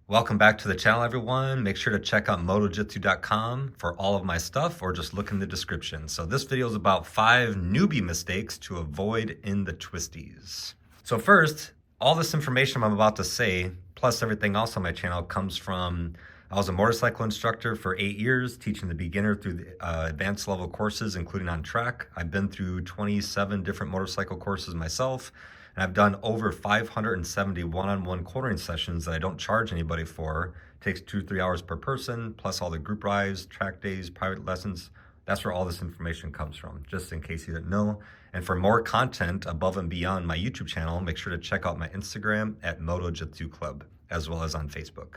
Welcome back to the channel, everyone. Make sure to check out MotoJitsu.com for all of my stuff, or just look in the description. So this video is about 5 newbie mistakes to avoid in the Twisties. So first, all this information I'm about to say, plus everything else on my channel, comes from, I was a motorcycle instructor for 8 years, teaching the beginner through the advanced level courses, including on track. I've been through 27 different motorcycle courses myself. And I've done over 570 one-on-one quartering sessions that I don't charge anybody for. It takes 2-3 hours per person, plus all the group rides, track days, private lessons. That's where all this information comes from, just in case you didn't know. And for more content above and beyond my YouTube channel, make sure to check out my Instagram at MotoJitsu Club, as well as on Facebook.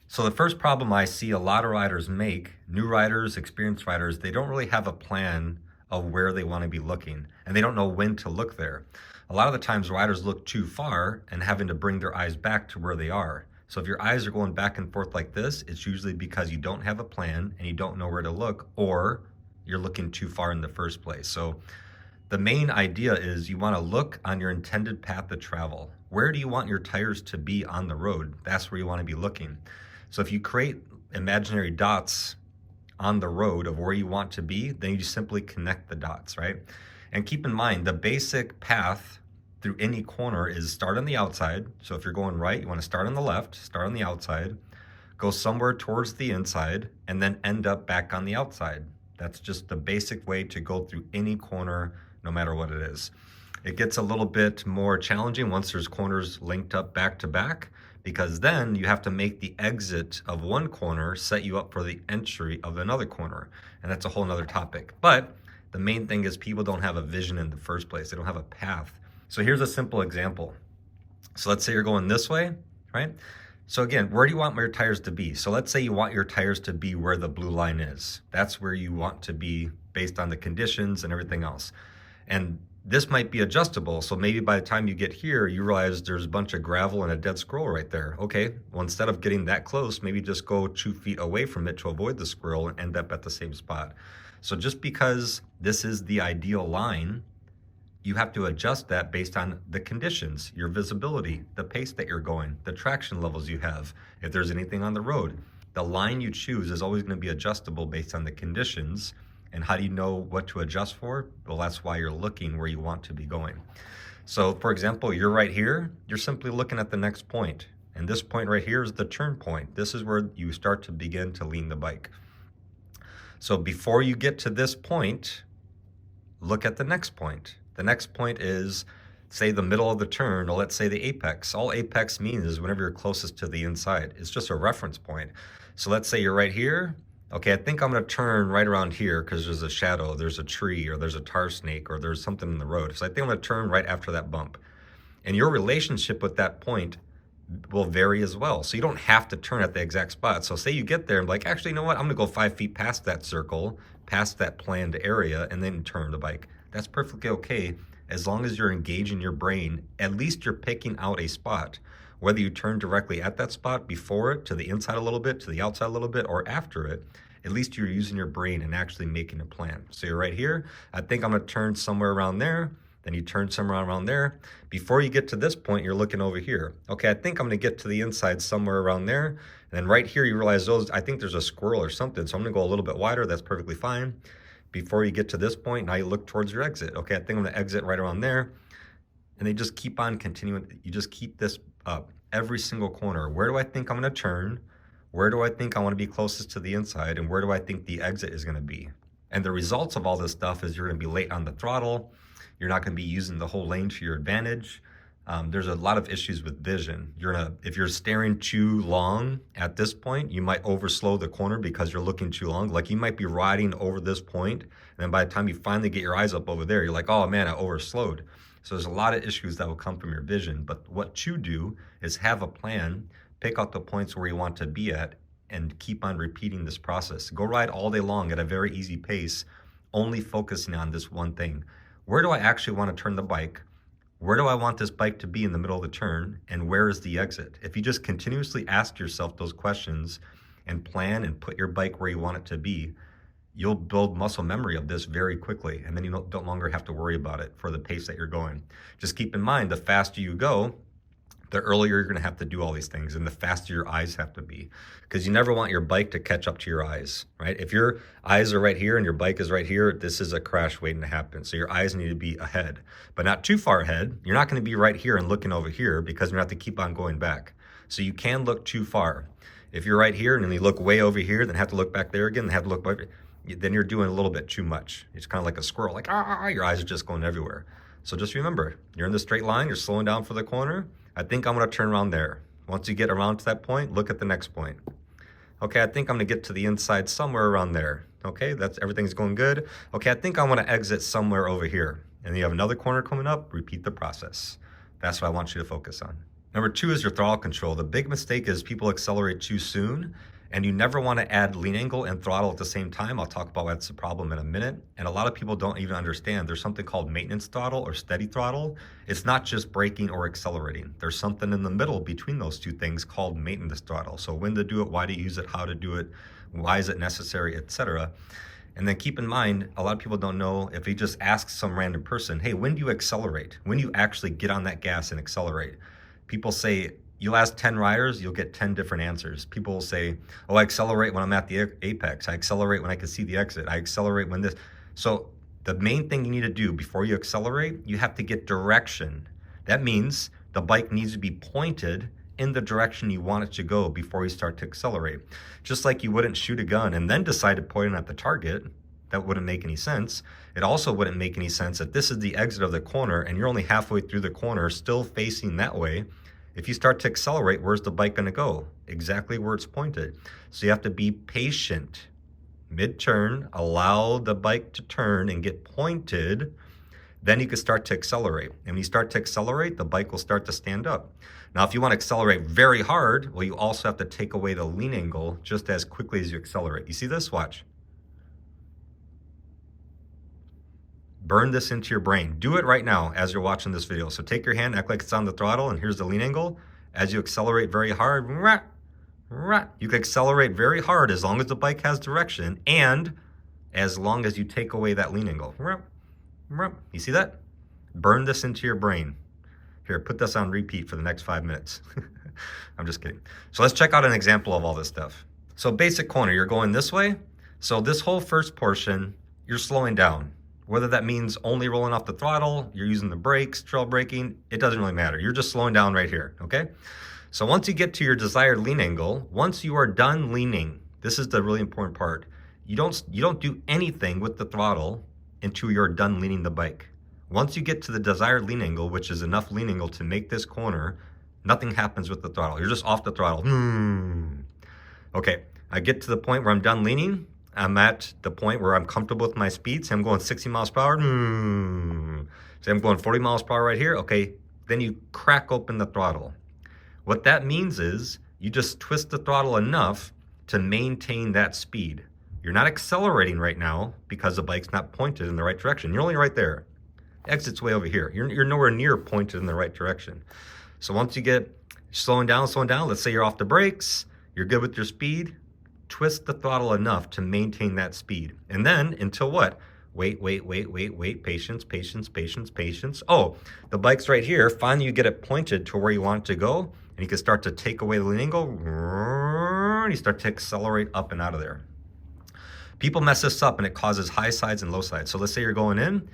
So the first problem I see a lot of riders make, new riders, experienced riders, they don't really have a plan of where they want to be looking, and they don't know when to look there. A lot of the times riders look too far and having to bring their eyes back to where they are. So if your eyes are going back and forth like this, it's usually because you don't have a plan and you don't know where to look, or you're looking too far in the first place. So the main idea is you want to look on your intended path of travel. Where do you want your tires to be on the road? That's where you want to be looking. So if you create imaginary dots on the road of where you want to be, then you just simply connect the dots, right? And keep in mind, the basic path through any corner is start on the outside. So if you're going right, you want to start on the left, start on the outside, go somewhere towards the inside, and then end up back on the outside. That's just the basic way to go through any corner, no matter what it is. It gets a little bit more challenging once there's corners linked up back to back, because then you have to make the exit of one corner set you up for the entry of another corner. And that's a whole nother topic. But the main thing is people don't have a vision in the first place. They don't have a path. So here's a simple example. So let's say you're going this way, right? So again, where do you want your tires to be? So let's say you want your tires to be where the blue line is. That's where you want to be based on the conditions and everything else. And this might be adjustable. So maybe by the time you get here, you realize there's a bunch of gravel and a dead squirrel right there. Okay, well, instead of getting that close, maybe just go 2 feet away from it to avoid the squirrel and end up at the same spot. So just because this is the ideal line, you have to adjust that based on the conditions, your visibility, the pace that you're going, the traction levels you have, if there's anything on the road. The line you choose is always going to be adjustable based on the conditions. And how do you know what to adjust for? Well, that's why you're looking where you want to be going. So for example, you're right here, you're simply looking at the next point. And this point right here is the turn point. This is where you start to begin to lean the bike. So before you get to this point, look at the next point. The next point is, say, the middle of the turn, or let's say the apex. All apex means is whenever you're closest to the inside. It's just a reference point. So let's say you're right here. Okay, I think I'm going to turn right around here because there's a shadow, there's a tree, or there's a tar snake, or there's something in the road. So I think I'm going to turn right after that bump. And your relationship with that point will vary as well. So you don't have to turn at the exact spot. So say you get there and like, actually, you know what? I'm going to go 5 feet past that circle, past that planned area, and then turn the bike. That's perfectly okay, as long as you're engaging your brain. At least you're picking out a spot. Whether you turn directly at that spot, before it, to the inside a little bit, to the outside a little bit, or after it, at least you're using your brain and actually making a plan. So you're right here. I think I'm going to turn somewhere around there. Then you turn somewhere around there. Before you get to this point, you're looking over here. Okay, I think I'm going to get to the inside somewhere around there. And then right here, you realize I think there's a squirrel or something. So I'm going to go a little bit wider. That's perfectly fine. Before you get to this point, now you look towards your exit. Okay, I think I'm going to exit right around there. And they just keep on continuing. You just keep this up every single corner. Where do I think I'm going to turn? Where do I think I want to be closest to the inside? And where do I think the exit is going to be? And the results of all this stuff is you're going to be late on the throttle. You're not going to be using the whole lane to your advantage. There's a lot of issues with vision. If you're staring too long at this point, you might overslow the corner because you're looking too long. Like you might be riding over this point, and then by the time you finally get your eyes up over there, you're like, oh man, I overslowed. So there's a lot of issues that will come from your vision. But what you do is have a plan, pick out the points where you want to be at, and keep on repeating this process. Go ride all day long at a very easy pace, only focusing on this one thing. Where do I actually want to turn the bike? Where do I want this bike to be in the middle of the turn? And where is the exit? If you just continuously ask yourself those questions and plan and put your bike where you want it to be, you'll build muscle memory of this very quickly. And then you don't longer have to worry about it for the pace that you're going. Just keep in mind, the faster you go, the earlier you're going to have to do all these things and the faster your eyes have to be, because you never want your bike to catch up to your eyes, right? If your eyes are right here and your bike is right here, this is a crash waiting to happen. So your eyes need to be ahead, but not too far ahead. You're not going to be right here and looking over here, because you have to keep on going back. So you can look too far. If you're right here and then you look way over here, then have to look back there again, then have to look back, then you're doing a little bit too much. It's kind of like a squirrel, like, your eyes are just going everywhere. So just remember, you're in the straight line, you're slowing down for the corner. I think I'm going to turn around there. Once you get around to that point, look at the next point. Okay, I think I'm going to get to the inside somewhere around there. Okay, everything's going good. Okay, I think I want to exit somewhere over here. And you have another corner coming up, repeat the process. That's what I want you to focus on. Number 2 is your throttle control. The big mistake is people accelerate too soon, and you never want to add lean angle and throttle at the same time. I'll talk about that's a problem in a minute. And a lot of people don't even understand there's something called maintenance throttle or steady throttle. It's not just braking or accelerating. There's something in the middle between those two things called maintenance throttle. So when to do it, why to use it, how to do it, why is it necessary, etc. And then keep in mind, a lot of people don't know, if you just ask some random person, hey, when do you accelerate? When do you actually get on that gas and accelerate? People say, you'll ask 10 riders, you'll get 10 different answers. People will say, oh, I accelerate when I'm at the apex. I accelerate when I can see the exit. I accelerate when this. So the main thing you need to do before you accelerate, you have to get direction. That means the bike needs to be pointed in the direction you want it to go before you start to accelerate. Just like you wouldn't shoot a gun and then decide to point it at the target. That wouldn't make any sense. It also wouldn't make any sense that this is the exit of the corner and you're only halfway through the corner still facing that way. If you start to accelerate, where's the bike going to go? Exactly where it's pointed. So you have to be patient. Mid-turn, allow the bike to turn and get pointed. Then you can start to accelerate. And when you start to accelerate, the bike will start to stand up. Now, if you want to accelerate very hard, well, you also have to take away the lean angle just as quickly as you accelerate. You see this? Watch. Burn this into your brain. Do it right now as you're watching this video. So take your hand, act like it's on the throttle, and here's the lean angle. As you accelerate very hard, you can accelerate very hard as long as the bike has direction and as long as you take away that lean angle. You see that? Burn this into your brain. Here, put this on repeat for the next 5 minutes. I'm just kidding. So let's check out an example of all this stuff. So basic corner, you're going this way. So this whole first portion, you're slowing down. Whether that means only rolling off the throttle, you're using the brakes, trail braking, it doesn't really matter. You're just slowing down right here, okay? So once you get to your desired lean angle, once you are done leaning, this is the really important part. You don't do anything with the throttle until you're done leaning the bike. Once you get to the desired lean angle, which is enough lean angle to make this corner, nothing happens with the throttle. You're just off the throttle. Okay, I get to the point where I'm done leaning. I'm at the point where I'm comfortable with my speed. So I'm going 60 miles per hour. So I'm going 40 miles per hour right here. Okay, then you crack open the throttle. What that means is you just twist the throttle enough to maintain that speed. You're not accelerating right now because the bike's not pointed in the right direction. You're only right there. Exit's way over here. You're nowhere near pointed in the right direction. So once you get slowing down, let's say you're off the brakes, you're good with your speed, twist the throttle enough to maintain that speed. And then until what? Wait, patience. Oh, the bike's right here. Finally, you get it pointed to where you want it to go, and you can start to take away the lean angle, and you start to accelerate up and out of there. People mess this up, and it causes high sides and low sides. So let's say you're going in.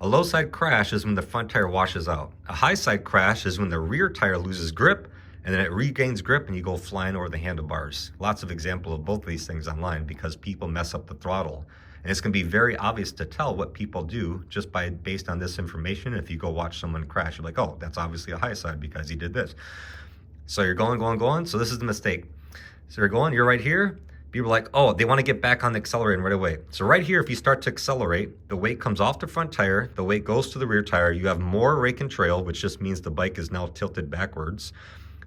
A low side crash is when the front tire washes out. A high side crash is when the rear tire loses grip, and then it regains grip and you go flying over the handlebars. Lots of examples of both of these things online because people mess up the throttle. And it's gonna be very obvious to tell what people do just based on this information. If you go watch someone crash, you're like, oh, that's obviously a high side because he did this. So you're going. So this is the mistake. So you're right here. People are like, oh, they wanna get back on the accelerator right away. So right here, if you start to accelerate, the weight comes off the front tire, the weight goes to the rear tire, you have more rake and trail, which just means the bike is now tilted backwards.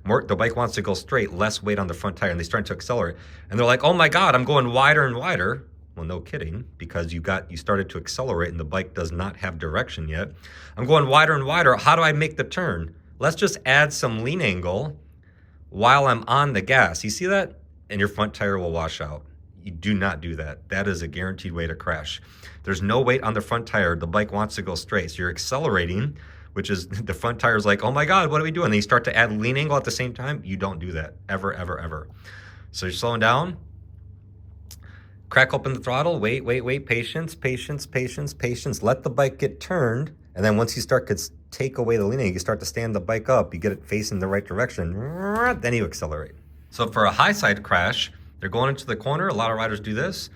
The bike wants to go straight, less weight on the front tire, and they start to accelerate. And they're like, oh my God, I'm going wider and wider. Well, no kidding, because you started to accelerate and the bike does not have direction yet. I'm going wider and wider. How do I make the turn? Let's just add some lean angle while I'm on the gas. You see that? And your front tire will wash out. You do not do that. That is a guaranteed way to crash. There's no weight on the front tire. The bike wants to go straight. So you're accelerating which is the front tire is like, oh my God, what are we doing? And you start to add lean angle at the same time. You don't do that ever, ever, ever. So you're slowing down, crack open the throttle, wait, patience, let the bike get turned. And then once you start to take away the lean angle, you start to stand the bike up, you get it facing the right direction, then you accelerate. So for a high side crash, they're going into the corner. A lot of riders do this.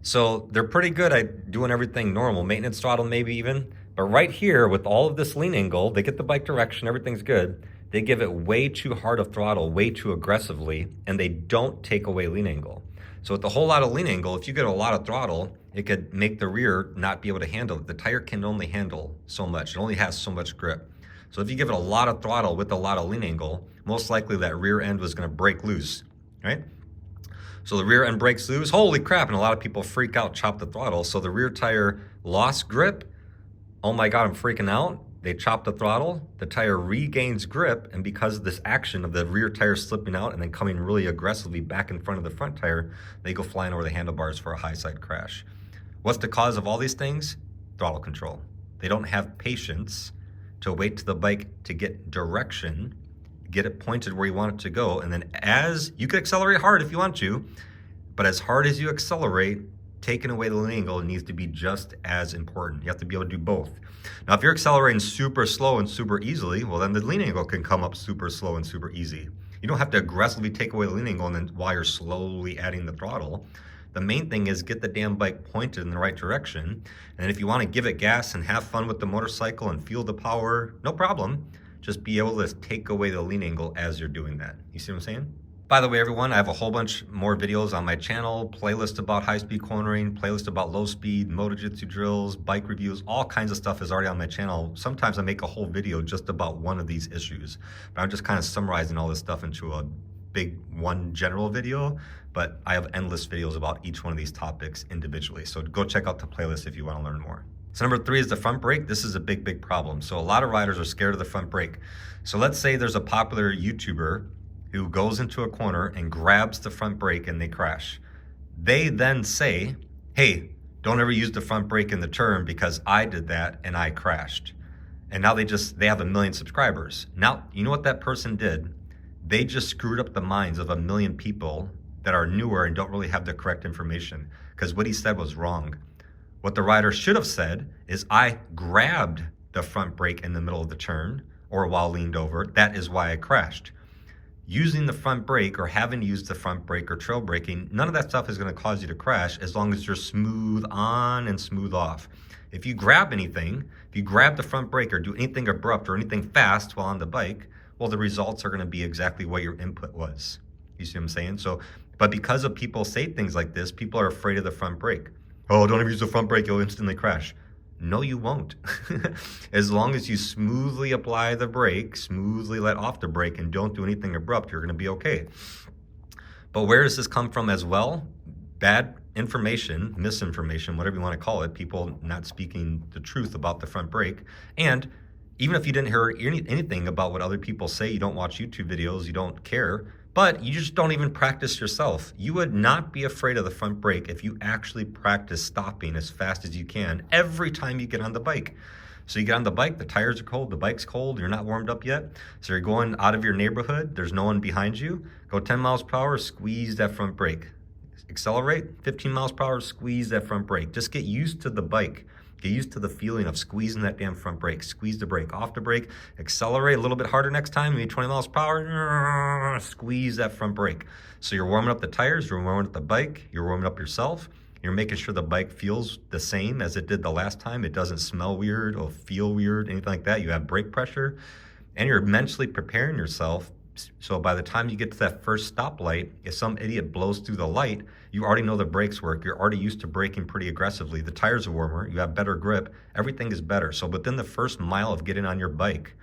So they're pretty good at doing everything normal, maintenance throttle maybe even. But right here with all of this lean angle, they get the bike direction, everything's good. They give it way too hard of throttle, way too aggressively, and they don't take away lean angle. So with a whole lot of lean angle, if you get a lot of throttle, it could make the rear not be able to handle it. The tire can only handle so much. It only has so much grip. So if you give it a lot of throttle with a lot of lean angle, most likely that rear end was gonna break loose, right? So the rear end breaks loose, holy crap, and a lot of people freak out, chop the throttle. So the rear tire lost grip, oh my God, I'm freaking out. They chop the throttle, the tire regains grip, and because of this action of the rear tire slipping out and then coming really aggressively back in front of the front tire, they go flying over the handlebars for a high side crash. What's the cause of all these things? Throttle control. They don't have patience to wait to the bike to get direction, get it pointed where you want it to go, and then as you can accelerate hard if you want to, but as hard as you accelerate, taking away the lean angle needs to be just as important. You have to be able to do both. Now, if you're accelerating super slow and super easily, well, then the lean angle can come up super slow and super easy. You don't have to aggressively take away the lean angle and then while you're slowly adding the throttle. The main thing is get the damn bike pointed in the right direction. And if you want to give it gas and have fun with the motorcycle and feel the power, no problem. Just be able to take away the lean angle as you're doing that. You see what I'm saying? By the way, everyone, I have a whole bunch more videos on my channel, playlist about high-speed cornering, playlist about low-speed, MotoJitsu drills, bike reviews, all kinds of stuff is already on my channel. Sometimes I make a whole video just about one of these issues, but I'm just kind of summarizing all this stuff into a big one general video, but I have endless videos about each one of these topics individually. So go check out the playlist if you want to learn more. So number 3 is the front brake. This is a big problem. So a lot of riders are scared of the front brake. So let's say there's a popular YouTuber who goes into a corner and grabs the front brake and they crash. They then say, hey, don't ever use the front brake in the turn because I did that and I crashed. And now they have 1 million subscribers. Now, you know what that person did? They just screwed up the minds of 1 million people that are newer and don't really have the correct information because what he said was wrong. What the rider should have said is I grabbed the front brake in the middle of the turn or while leaned over. That is why I crashed. Using the front brake or having used the front brake or trail braking, none of that stuff is going to cause you to crash as long as you're smooth on and smooth off. If you grab anything, if you grab the front brake or do anything abrupt or anything fast while on the bike, well, the results are going to be exactly what your input was. You see what I'm saying? So, but because of people say things like this, people are afraid of the front brake. Oh, don't ever use the front brake, you'll instantly crash. No, you won't. As long as you smoothly apply the brake, smoothly let off the brake, and don't do anything abrupt, you're going to be okay. But where does this come from as well? Bad information, misinformation, whatever you want to call it, people not speaking the truth about the front brake. And even if you didn't hear anything about what other people say, you don't watch YouTube videos, you don't care, but you just don't even practice yourself. You would not be afraid of the front brake if you actually practice stopping as fast as you can every time you get on the bike. So you get on the bike, the tires are cold, the bike's cold, you're not warmed up yet. So you're going out of your neighborhood, there's no one behind you. Go 10 miles per hour, squeeze that front brake. Accelerate, 15 miles per hour, squeeze that front brake. Just get used to the bike. Get used to the feeling of squeezing that damn front brake. Squeeze the brake, off the brake, accelerate a little bit harder next time, maybe 20 miles per hour, squeeze that front brake. So you're warming up the tires, you're warming up the bike, you're warming up yourself. You're making sure the bike feels the same as it did the last time. It doesn't smell weird or feel weird, anything like that. You have brake pressure and you're mentally preparing yourself. So by the time you get to that first stoplight, if some idiot blows through the light, you already know the brakes work. You're already used to braking pretty aggressively. The tires are warmer. You have better grip. Everything is better. So within the first mile of getting on your bike,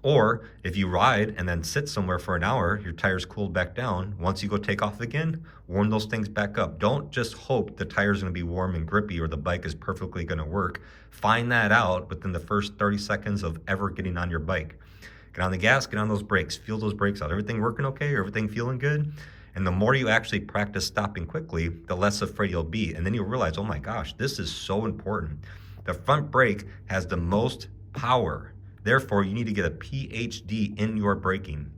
or if you ride and then sit somewhere for an hour, your tires cooled back down. Once you go take off again, warm those things back up. Don't just hope the tire's going to be warm and grippy or the bike is perfectly going to work. Find that out within the first 30 seconds of ever getting on your bike. Get on the gas, get on those brakes, feel those brakes out. Everything working okay? Everything feeling good? And the more you actually practice stopping quickly, the less afraid you'll be. And then you'll realize, oh my gosh, this is so important. The front brake has the most power Therefore, you need to get a PhD in your braking.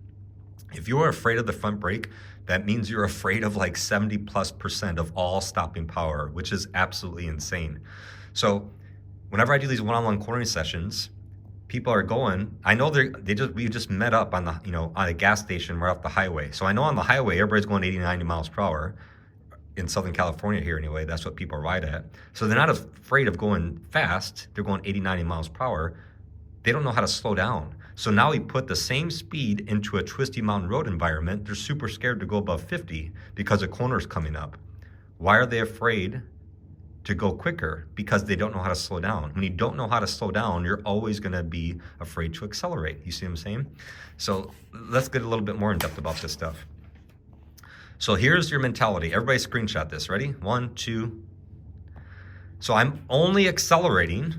If you are afraid of the front brake, that means you're afraid of like 70+% of all stopping power, which is absolutely insane. So whenever I do these one-on-one cornering sessions, people are going, I know we just met up on on a gas station right off the highway. So I know on the highway, everybody's going 80, 90 miles per hour. In Southern California here anyway, that's what people ride at. So they're not afraid of going fast. They're going 80, 90 miles per hour. They don't know how to slow down. So now we put the same speed into a twisty mountain road environment. They're super scared to go above 50 because a corner's coming up. Why are they afraid to go quicker? Because they don't know how to slow down. When you don't know how to slow down, you're always gonna be afraid to accelerate. You see what I'm saying? So let's get a little bit more in depth about this stuff. So here's your mentality. Everybody screenshot this. Ready? 1, 2. So I'm only accelerating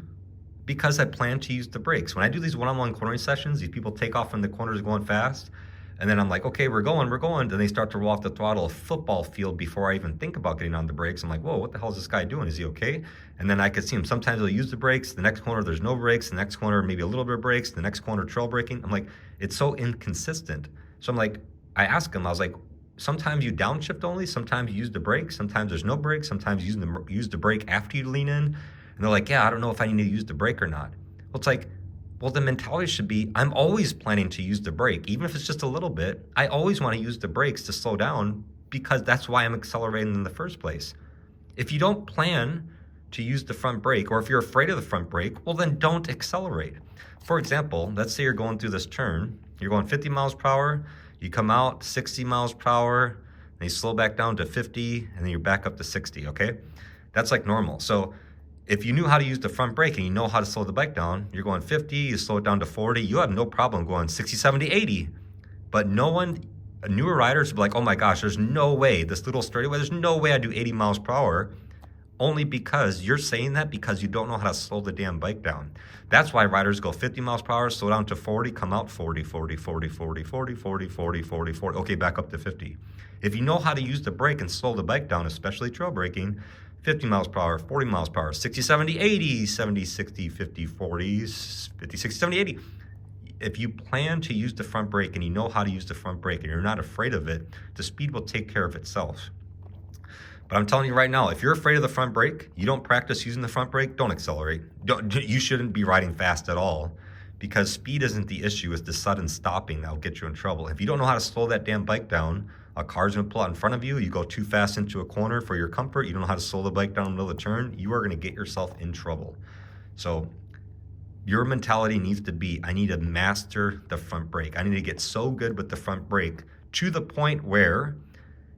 because I plan to use the brakes. When I do these one-on-one cornering sessions, these people take off in the corners going fast, and then I'm like, okay, we're going. Then they start to roll off the throttle, a football field, before I even think about getting on the brakes. I'm like, whoa, what the hell is this guy doing? Is he okay? And then I could see him. Sometimes he'll use the brakes. The next corner, there's no brakes. The next corner, maybe a little bit of brakes. The next corner, trail braking. I'm like, it's so inconsistent. So I'm like, I asked him, I was like, sometimes you downshift only. Sometimes you use the brakes. Sometimes there's no brakes. Sometimes you use the brake after you lean in. And they're like, yeah, I don't know if I need to use the brake or not. Well, it's like, well, the mentality should be, I'm always planning to use the brake. Even if it's just a little bit, I always want to use the brakes to slow down because that's why I'm accelerating in the first place. If you don't plan to use the front brake, or if you're afraid of the front brake, well, then don't accelerate. For example, let's say you're going through this turn, you're going 50 miles per hour, you come out 60 miles per hour, and you slow back down to 50, and then you're back up to 60, okay? That's like normal. So if you knew how to use the front brake and you know how to slow the bike down, you're going 50, you slow it down to 40, you have no problem going 60, 70, 80. But newer riders will be like, oh my gosh, there's no way, this little straightaway, there's no way I do 80 miles per hour, only because you're saying that because you don't know how to slow the damn bike down. That's why riders go 50 miles per hour, slow down to 40, come out 40, 40, 40, 40, 40, 40, 40, 40, 40, okay, back up to 50. If you know how to use the brake and slow the bike down, especially trail braking, 50 miles per hour, 40 miles per hour, 60, 70, 80, 70, 60, 50, 40, 50, 60, 70, 80. If you plan to use the front brake and you know how to use the front brake and you're not afraid of it, the speed will take care of itself. But I'm telling you right now, if you're afraid of the front brake, you don't practice using the front brake, don't accelerate. You shouldn't be riding fast at all, because speed isn't the issue, it's the sudden stopping that'll get you in trouble. If you don't know how to slow that damn bike down, a car's gonna pull out in front of you, you go too fast into a corner for your comfort, you don't know how to slow the bike down in the middle of the turn, you are gonna get yourself in trouble. So your mentality needs to be, I need to master the front brake. I need to get so good with the front brake to the point where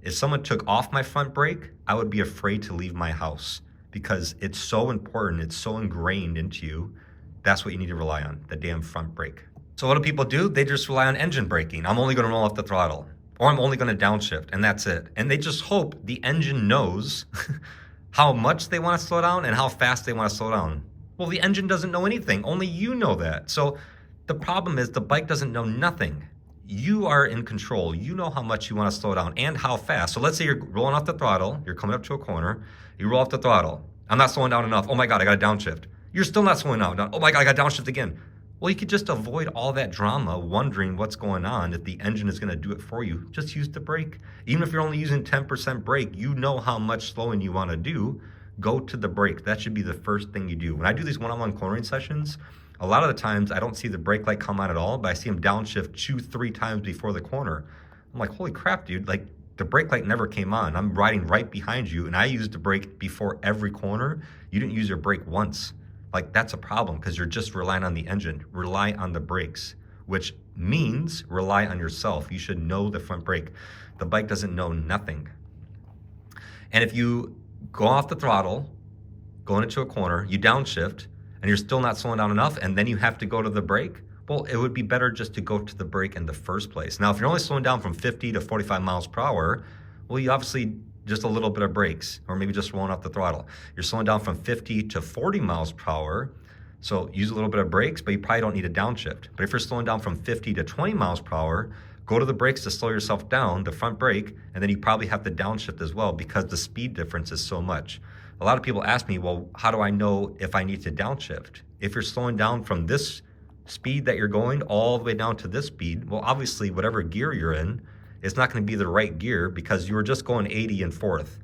if someone took off my front brake, I would be afraid to leave my house, because it's so important, it's so ingrained into you. That's what you need to rely on, the damn front brake. So what do people do? They just rely on engine braking. I'm only gonna roll off the throttle, or I'm only gonna downshift, and that's it. And they just hope the engine knows how much they wanna slow down and how fast they wanna slow down. Well, the engine doesn't know anything, only you know that. So the problem is the bike doesn't know nothing. You are in control. You know how much you wanna slow down and how fast. So let's say you're rolling off the throttle, you're coming up to a corner, you roll off the throttle. I'm not slowing down enough. Oh my God, I gotta downshift. You're still not slowing down. Oh my God, I gotta downshift again. Well, you could just avoid all that drama, wondering what's going on, if the engine is gonna do it for you. Just use the brake. Even if you're only using 10% brake, you know how much slowing you wanna do, go to the brake. That should be the first thing you do. When I do these one-on-one cornering sessions, a lot of the times I don't see the brake light come on at all, but I see him downshift 2-3 times before the corner. I'm like, holy crap, dude, like the brake light never came on. I'm riding right behind you and I used the brake before every corner. You didn't use your brake once. Like that's a problem, because you're just relying on the engine. Rely on the brakes, which means rely on yourself. You should know the front brake. The bike doesn't know nothing. And if you go off the throttle, going into a corner, you downshift, and you're still not slowing down enough, and then you have to go to the brake, well, it would be better just to go to the brake in the first place. Now, if you're only slowing down from 50 to 45 miles per hour, well, you obviously just a little bit of brakes, or maybe just rolling off the throttle. You're slowing down from 50 to 40 miles per hour, so use a little bit of brakes, but you probably don't need a downshift. But if you're slowing down from 50 to 20 miles per hour, go to the brakes to slow yourself down, the front brake, and then you probably have to downshift as well, because the speed difference is so much. A lot of people ask me, well, how do I know if I need to downshift? If you're slowing down from this speed that you're going all the way down to this speed, well, obviously, whatever gear you're in, it's not going to be the right gear because you were just going 80 in fourth.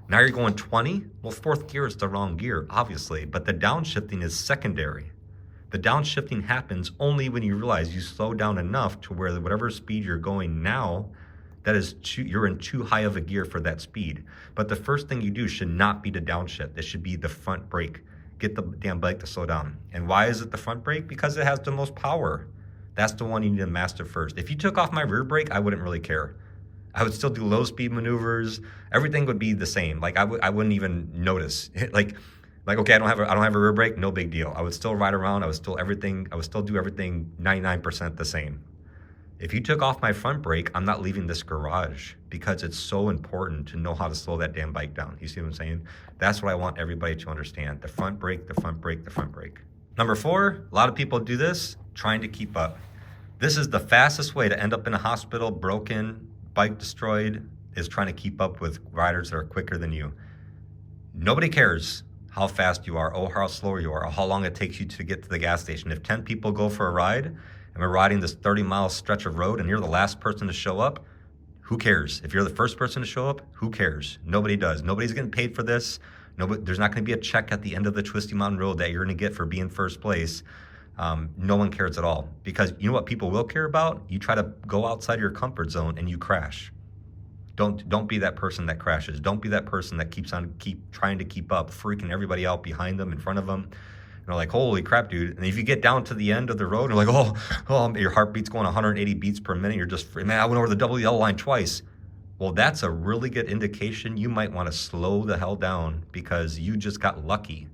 Now you're going 20. Well, fourth gear is the wrong gear, obviously, but the downshifting is secondary. The downshifting happens only when you realize you slow down enough to where whatever speed you're going now, you're in too high of a gear for that speed. But the first thing you do should not be to downshift. It should be the front brake. Get the damn bike to slow down. And why is it the front brake? Because it has the most power. That's the one you need to master first. If you took off my rear brake, I wouldn't really care. I would still do low speed maneuvers. Everything would be the same. Like I wouldn't even notice. like okay, I don't have a rear brake, no big deal. I would still ride around. I would still do everything 99% the same. If you took off my front brake, I'm not leaving this garage because it's so important to know how to slow that damn bike down. You see what I'm saying? That's what I want everybody to understand. The front brake, the front brake, the front brake. Number 4, a lot of people do this trying to keep up. This is the fastest way to end up in a hospital, broken, bike destroyed, is trying to keep up with riders that are quicker than you. Nobody cares how fast you are, or how slow you are, or how long it takes you to get to the gas station. If 10 people go for a ride and we're riding this 30-mile stretch of road and you're the last person to show up, who cares? If you're the first person to show up, who cares? Nobody does. Nobody's getting paid for this. There's not going to be a check at the end of the Twisty Mountain Road that you're going to get for being first place. No one cares at all, because you know what people will care about? You try to go outside your comfort zone and you crash. Don't be that person that crashes. Don't be that person that keep trying to keep up, freaking everybody out behind them, in front of them. They're like, holy crap, dude. And if you get down to the end of the road, you're like, oh, your heartbeat's going 180 beats per minute. You're just, man, I went over the double yellow line twice. Well, that's a really good indication you might want to slow the hell down because you just got lucky.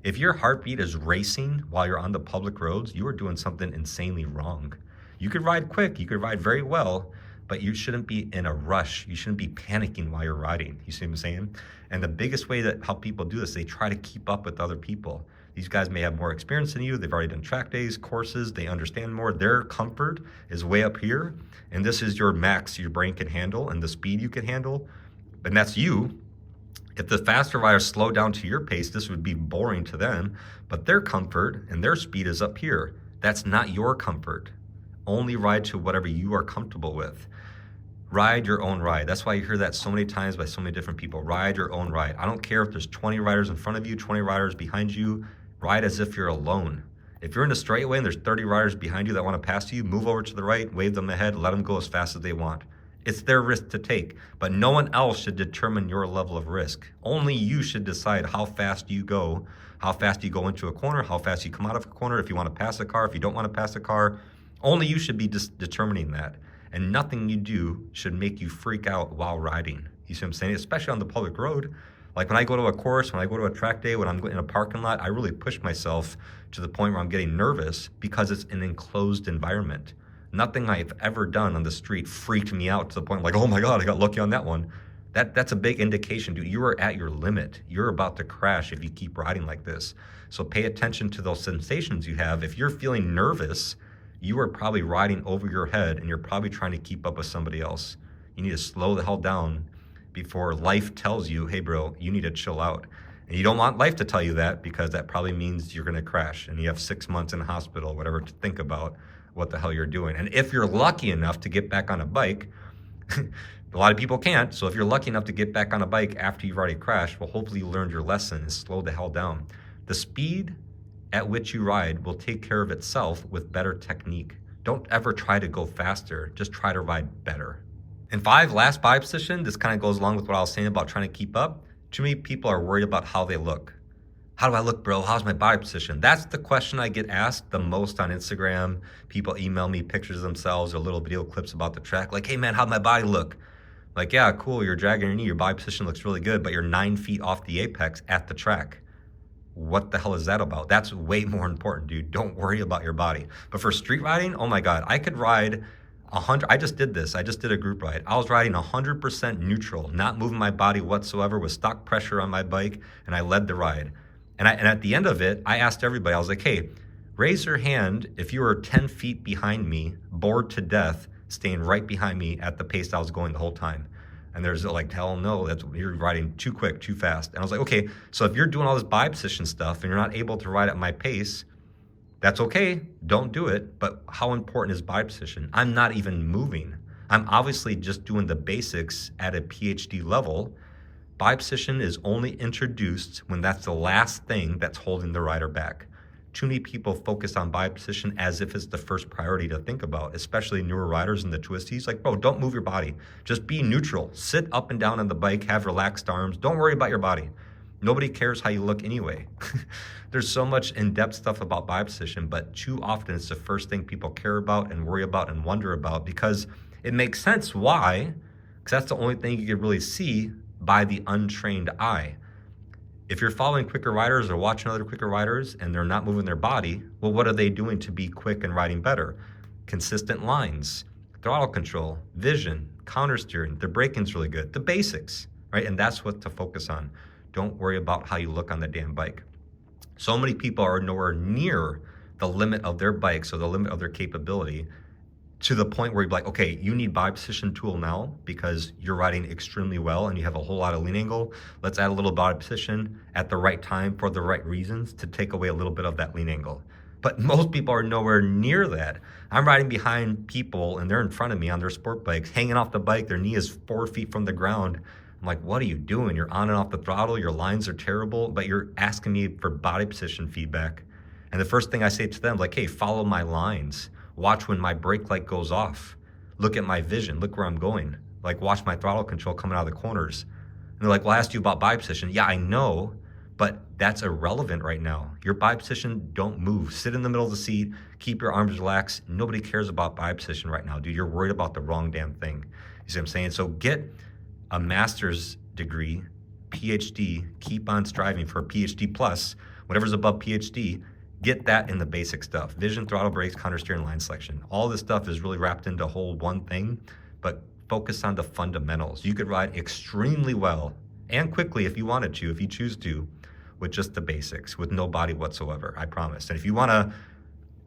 If your heartbeat is racing while you're on the public roads, you are doing something insanely wrong. You could ride quick, you could ride very well, but you shouldn't be in a rush. You shouldn't be panicking while you're riding. You see what I'm saying? And the biggest way that how people do this, they try to keep up with other people. These guys may have more experience than you. They've already done track days, courses. They understand more. Their comfort is way up here. And this is your max your brain can handle and the speed you can handle. And that's you. If the faster riders slow down to your pace, this would be boring to them. But their comfort and their speed is up here. That's not your comfort. Only ride to whatever you are comfortable with. Ride your own ride. That's why you hear that so many times by so many different people. Ride your own ride. I don't care if there's 20 riders in front of you, 20 riders behind you. Ride as if you're alone. If you're in a straightaway and there's 30 riders behind you that want to pass you, move over to the right, wave them ahead, let them go as fast as they want. It's their risk to take, but no one else should determine your level of risk. Only you should decide how fast you go into a corner, how fast you come out of a corner, if you want to pass a car, if you don't want to pass a car. Only you should be determining that. And nothing you do should make you freak out while riding. You see what I'm saying? Especially on the public road. Like when I go to a course, when I go to a track day, when I'm in a parking lot, I really push myself to the point where I'm getting nervous because it's an enclosed environment. Nothing I've ever done on the street freaked me out to the point like, oh my God, I got lucky on that one. That's a big indication, dude. You are at your limit. You're about to crash if you keep riding like this. So pay attention to those sensations you have. If you're feeling nervous, you are probably riding over your head and you're probably trying to keep up with somebody else. You need to slow the hell down before life tells you, hey bro, you need to chill out. And you don't want life to tell you that because that probably means you're gonna crash and you have 6 months in the hospital, whatever, to think about what the hell you're doing. And if you're lucky enough to get back on a bike, a lot of people can't, so if you're lucky enough to get back on a bike after you've already crashed, well, hopefully you learned your lesson and slow the hell down. The speed at which you ride will take care of itself with better technique. Don't ever try to go faster, just try to ride better. And 5, last body position, this kind of goes along with what I was saying about trying to keep up. Too many people are worried about how they look. How do I look, bro? How's my body position? That's the question I get asked the most on Instagram. People email me pictures of themselves or little video clips about the track. Like, hey man, how'd my body look? Like, yeah, cool, you're dragging your knee, your body position looks really good, but you're 9 feet off the apex at the track. What the hell is that about? That's way more important, dude. Don't worry about your body. But for street riding, oh my God, I could ride 100, I just did this. I just did a group ride. I was riding 100% neutral, not moving my body whatsoever with stock pressure on my bike, and I led the ride. And at the end of it, I asked everybody, I was like, hey, raise your hand if you were 10 feet behind me, bored to death, staying right behind me at the pace I was going the whole time. And there's like, hell no, you're riding too quick, too fast. And I was like, okay, so if you're doing all this body position stuff and you're not able to ride at my pace, That's okay, don't do it, but how important is body position? I'm not even moving. I'm obviously just doing the basics at a PhD level. Body position is only introduced when that's the last thing that's holding the rider back. Too many people focus on body position as if it's the first priority to think about, especially newer riders in the twisties. Like, bro, don't move your body. Just be neutral. Sit up and down on the bike, have relaxed arms. Don't worry about your body. Nobody cares how you look anyway. There's so much in-depth stuff about body position, but too often it's the first thing people care about and worry about and wonder about, because it makes sense. Why? Because that's the only thing you can really see by the untrained eye. If you're following quicker riders or watching other quicker riders and they're not moving their body, well, what are they doing to be quick and riding better? Consistent lines, throttle control, vision, counter steering, their braking's really good, the basics, right? And that's what to focus on. Don't worry about how you look on the damn bike. So many people are nowhere near the limit of their bikes or the limit of their capability, to the point where you're like, okay, you need body position tool now because you're riding extremely well and you have a whole lot of lean angle. Let's add a little body position at the right time for the right reasons to take away a little bit of that lean angle. But most people are nowhere near that. I'm riding behind people and they're in front of me on their sport bikes, hanging off the bike. Their knee is 4 feet from the ground. I'm like, what are you doing? You're on and off the throttle. Your lines are terrible, but you're asking me for body position feedback. And the first thing I say to them, like, hey, follow my lines. Watch when my brake light goes off. Look at my vision. Look where I'm going. Like, watch my throttle control coming out of the corners. And they're like, well, I asked you about body position. Yeah, I know, but that's irrelevant right now. Your body position, don't move. Sit in the middle of the seat. Keep your arms relaxed. Nobody cares about body position right now, dude. You're worried about the wrong damn thing. You see what I'm saying? So get a master's degree, PhD, keep on striving for a PhD plus, whatever's above PhD. Get that in the basic stuff. Vision, throttle, brakes, counter steering, line selection. All this stuff is really wrapped into whole one thing, but focus on the fundamentals. You could ride extremely well and quickly if you wanted to, if you choose to, with just the basics, with no body whatsoever, I promise. And if you wanna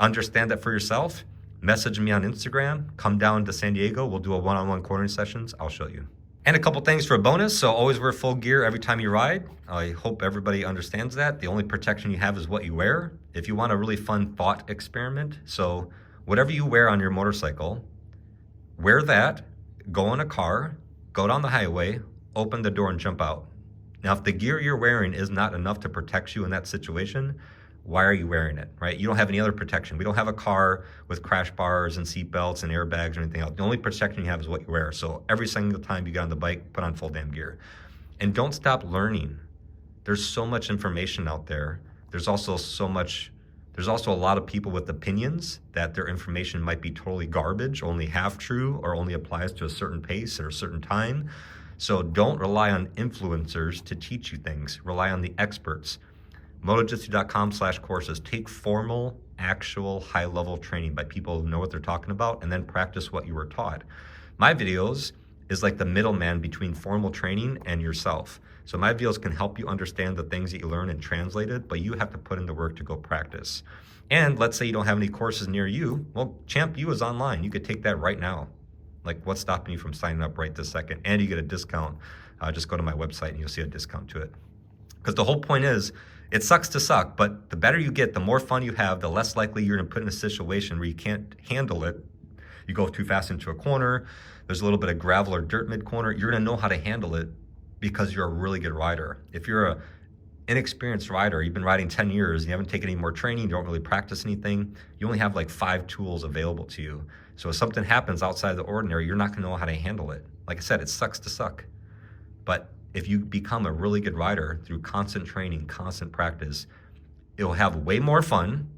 understand that for yourself, message me on Instagram, come down to San Diego, we'll do a one-on-one cornering sessions, I'll show you. And a couple things for a bonus. So always wear full gear every time you ride. I hope everybody understands that. The only protection you have is what you wear. If you want a really fun thought experiment, so whatever you wear on your motorcycle, wear that, go in a car, go down the highway, open the door and jump out. Now, if the gear you're wearing is not enough to protect you in that situation, why are you wearing it, right? You don't have any other protection. We don't have a car with crash bars and seat belts and airbags or anything else. The only protection you have is what you wear. So every single time you get on the bike, put on full damn gear. And don't stop learning. There's so much information out there. There's also a lot of people with opinions that their information might be totally garbage, only half true, or only applies to a certain pace or a certain time. So don't rely on influencers to teach you things. Rely on the experts. MotoJitsu.com/courses. Take formal, actual high-level training by people who know what they're talking about, and then practice what you were taught. My videos is like the middleman between formal training and yourself. So my videos can help you understand the things that you learn and translate it, but you have to put in the work to go practice. And let's say you don't have any courses near you. Well, Champ U is online. You could take that right now. Like, what's stopping you from signing up right this second? And you get a discount. Just go to my website and you'll see a discount to it. Because the whole point is, it sucks to suck, but the better you get, the more fun you have, the less likely you're gonna put in a situation where you can't handle it. You go too fast into a corner, there's a little bit of gravel or dirt mid-corner, you're gonna know how to handle it because you're a really good rider. If you're an inexperienced rider, you've been riding 10 years, you haven't taken any more training, you don't really practice anything, you only have like 5 tools available to you. So if something happens outside of the ordinary, you're not gonna know how to handle it. Like I said, it sucks to suck. But if you become a really good rider through constant training, constant practice, it'll have way more fun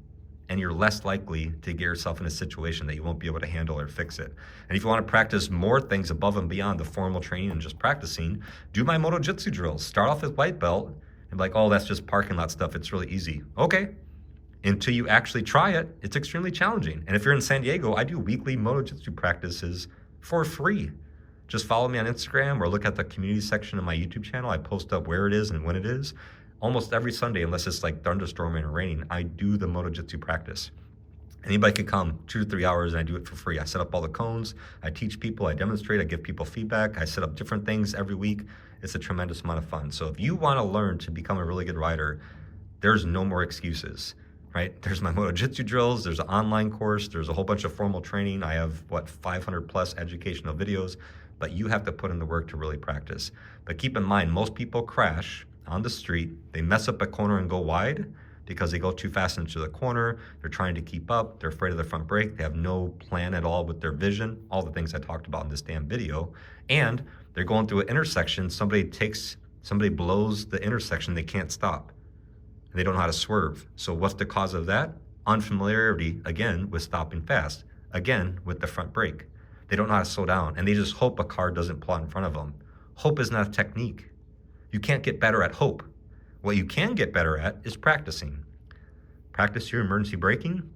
and you're less likely to get yourself in a situation that you won't be able to handle or fix it. And if you want to practice more things above and beyond the formal training and just practicing, do my MotoJitsu drills. Start off with white belt and be like, oh, that's just parking lot stuff. It's really easy. Okay. Until you actually try it, it's extremely challenging. And if you're in San Diego, I do weekly MotoJitsu practices for free. Just follow me on Instagram or look at the community section of my YouTube channel. I post up where it is and when it is. Almost every Sunday, unless it's like thunderstorming or raining, I do the MotoJitsu practice. Anybody could come 2 to 3 hours and I do it for free. I set up all the cones, I teach people, I demonstrate, I give people feedback, I set up different things every week. It's a tremendous amount of fun. So if you want to learn to become a really good rider, there's no more excuses, right? There's my MotoJitsu drills, there's an online course, there's a whole bunch of formal training. I have, 500 plus educational videos, but you have to put in the work to really practice. But keep in mind, most people crash on the street, they mess up a corner and go wide because they go too fast into the corner, they're trying to keep up, they're afraid of the front brake, they have no plan at all with their vision, all the things I talked about in this damn video, and they're going through an intersection, somebody blows the intersection, they can't stop. They don't know how to swerve. So what's the cause of that? Unfamiliarity, again, with stopping fast, again, with the front brake. They don't know how to slow down, and they just hope a car doesn't pull out in front of them. Hope is not a technique. You can't get better at hope. What you can get better at is practicing. Practice your emergency braking,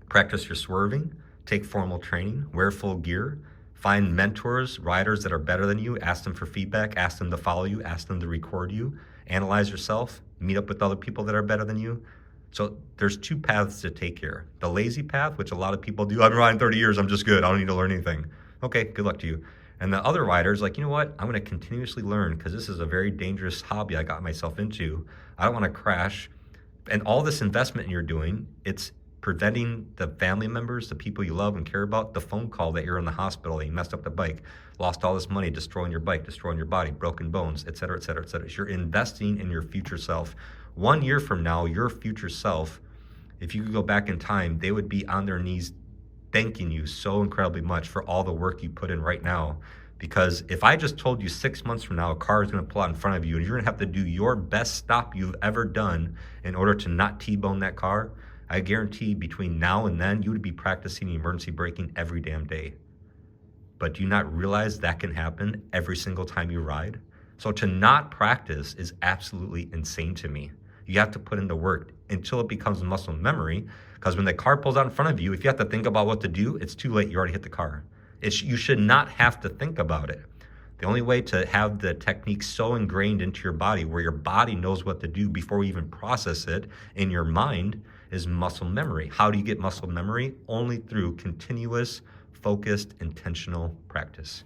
practice your swerving, take formal training, wear full gear, find mentors, riders that are better than you, ask them for feedback, ask them to follow you, ask them to record you, analyze yourself, meet up with other people that are better than you. So there's two paths to take here. The lazy path, which a lot of people do. I've been riding 30 years, I'm just good, I don't need to learn anything. Okay, good luck to you. And the other riders like, you know what, I'm gonna continuously learn because this is a very dangerous hobby I got myself into. I don't wanna crash. And all this investment you're doing, it's preventing the family members, the people you love and care about, the phone call that you're in the hospital, you messed up the bike, lost all this money, destroying your bike, destroying your body, broken bones, et cetera, et cetera, et cetera. So you're investing in your future self. 1 year from now, your future self, if you could go back in time, they would be on their knees thanking you so incredibly much for all the work you put in right now. Because if I just told you 6 months from now, a car is gonna pull out in front of you and you're gonna have to do your best stop you've ever done in order to not T-bone that car, I guarantee between now and then, you would be practicing emergency braking every damn day. But do you not realize that can happen every single time you ride? So to not practice is absolutely insane to me. You have to put in the work until it becomes muscle memory, because when the car pulls out in front of you, if you have to think about what to do, it's too late, you already hit the car. You should not have to think about it. The only way to have the technique so ingrained into your body where your body knows what to do before you even process it in your mind is muscle memory. How do you get muscle memory? Only through continuous, focused, intentional practice.